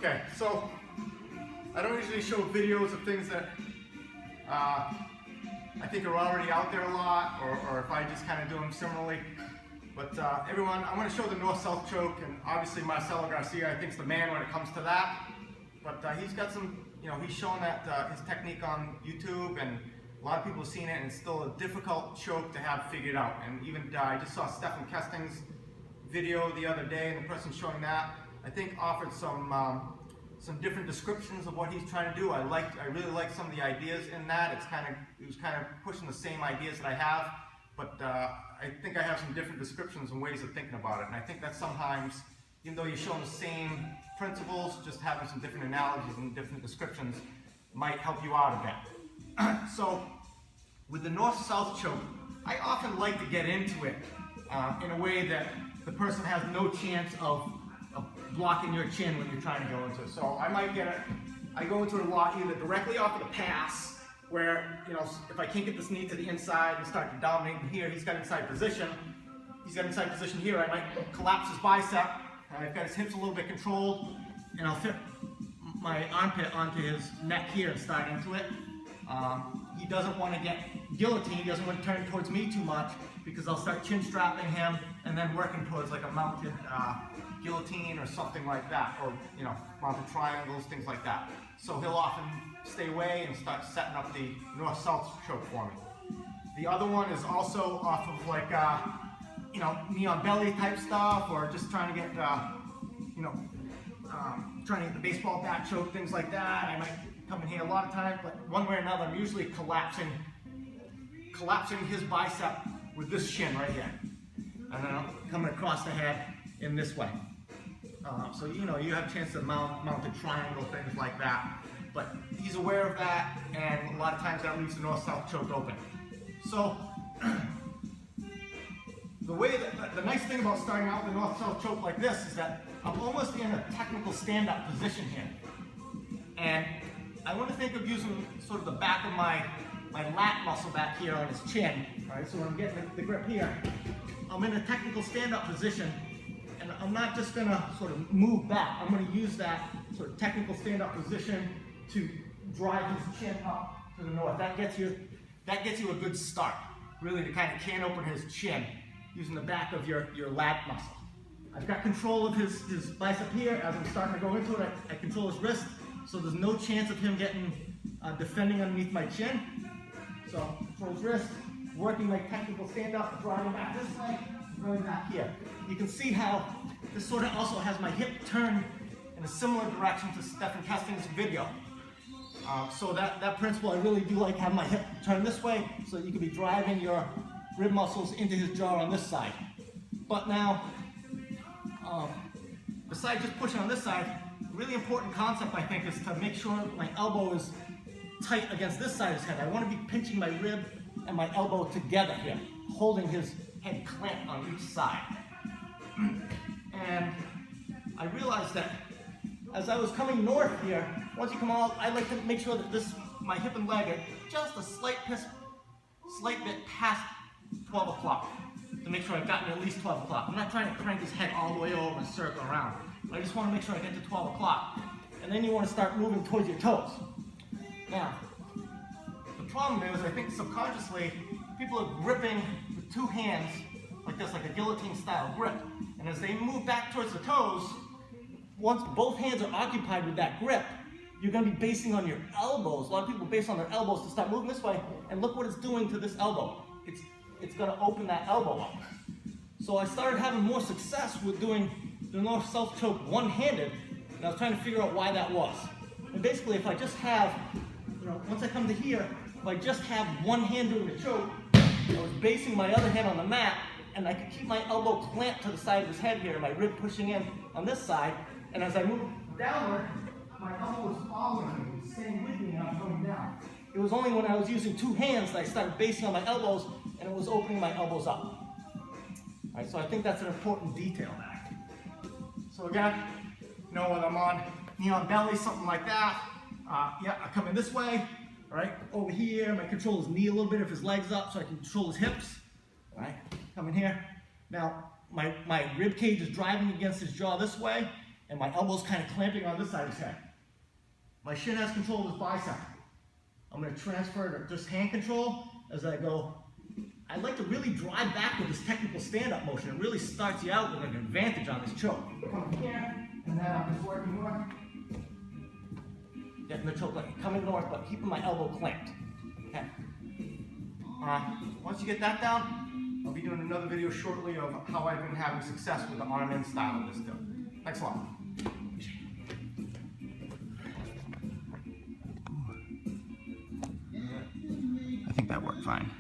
Okay, so I don't usually show videos of things that I think are already out there a lot, or if I just kind of do them similarly. But everyone, I want to show the north-south choke, and obviously Marcelo Garcia, I think, is the man when it comes to that. But he's got some, he's shown that his technique on YouTube, and a lot of people have seen it, and it's still a difficult choke to have figured out. And even I just saw Stephen Kesting's video the other day, and the person showing that, I think, offered some different descriptions of what he's trying to do. I really liked some of the ideas in that. It was kind of pushing the same ideas that I have, but I think I have some different descriptions and ways of thinking about it. And I think that sometimes, even though you're showing the same principles, just having some different analogies and different descriptions might help you out a bit. So with the north-south choke, I often like to get into it in a way that the person has no chance of blocking your chin when you're trying to go into it. So I go into it a lot either directly off of the pass, where, if I can't get this knee to the inside and start to dominate here, he's got inside position. He's got inside position here, I might collapse his bicep. I've got his hips a little bit controlled, and I'll fit my armpit onto his neck here and start into it. He doesn't want to get guillotined, he doesn't want to turn towards me too much, because I'll start chin strapping him and then working towards like a mounted guillotine or something like that, or mounted triangles, things like that. So he'll often stay away and start setting up the north-south choke for me. The other one is also off of like knee on belly type stuff, or just trying to get trying to get the baseball bat choke, things like that. I might come in here a lot of times, but one way or another, I'm usually collapsing his bicep with this shin right here, and then I'm coming across the head in this way. So you have a chance to mount a triangle, things like that. But he's aware of that, and a lot of times that leaves the north-south choke open. So the nice thing about starting out with the north-south choke like this is that I'm almost in a technical stand-up position here, and I want to think of using sort of the back of my lat muscle back here on his chin. Right? So when I'm getting the grip here, I'm in a technical stand-up position. And I'm not just going to sort of move back. I'm going to use that sort of technical stand-up position to drive his chin up to the north. That gets you a good start, really, to kind of can open his chin using the back of your lat muscle. I've got control of his bicep here. As I'm starting to go into it, I control his wrist, so there's no chance of him getting defending underneath my chin. So control his wrist, working my technical stand-up, driving back this way, going back here. You can see how this sort of also has my hip turned in a similar direction to Stephen Kesting's video. So that principle, I really do like having my hip turned this way, so you can be driving your rib muscles into his jaw on this side. But now, besides just pushing on this side, a really important concept, I think, is to make sure my elbow is tight against this side of his head. I want to be pinching my rib and my elbow together here, holding his head clamped on each side. And I realized that as I was coming north here, once you come out, I like to make sure that my hip and leg are just a slight bit past 12 o'clock, to make sure I've gotten at least 12 o'clock. I'm not trying to crank his head all the way over and circle around. I just want to make sure I get to 12 o'clock. And then you want to start moving towards your toes. Now, the problem is, I think subconsciously, people are gripping with two hands like this, like a guillotine style grip. And as they move back towards the toes, once both hands are occupied with that grip, you're going to be basing on your elbows. A lot of people base on their elbows to start moving this way, and look what it's doing to this elbow. It's going to open that elbow up. So I started having more success with doing the north-south choke one-handed, and I was trying to figure out why that was. And basically, if I just have, once I come to here, if I just have one hand doing the choke, I was basing my other hand on the mat, and I could keep my elbow clamped to the side of his head here, my rib pushing in on this side, and as I move downward, my elbow was following me, staying with me, and I'm going down. It was only when I was using two hands that I started basing on my elbows, and it was opening my elbows up. All right, so I think that's an important detail there. So again, when I'm on knee on belly, something like that, I come in this way, all right, over here, I control his knee a little bit if his leg's up, so I can control his hips. All right, come in here. Now, my rib cage is driving against his jaw this way, and my elbow's kind of clamping on this side of his head. My shin has control of his bicep. I'm going to transfer to just hand control as I go. I like to really drive back with this technical stand-up motion. It really starts you out with an advantage on this choke. Come here, and then I'm just working north. Getting the choke like coming north, but keeping my elbow clamped. Okay. Once you get that down, I'll be doing another video shortly of how I've been having success with the arm-in style of this still. Thanks a lot. I think that worked fine.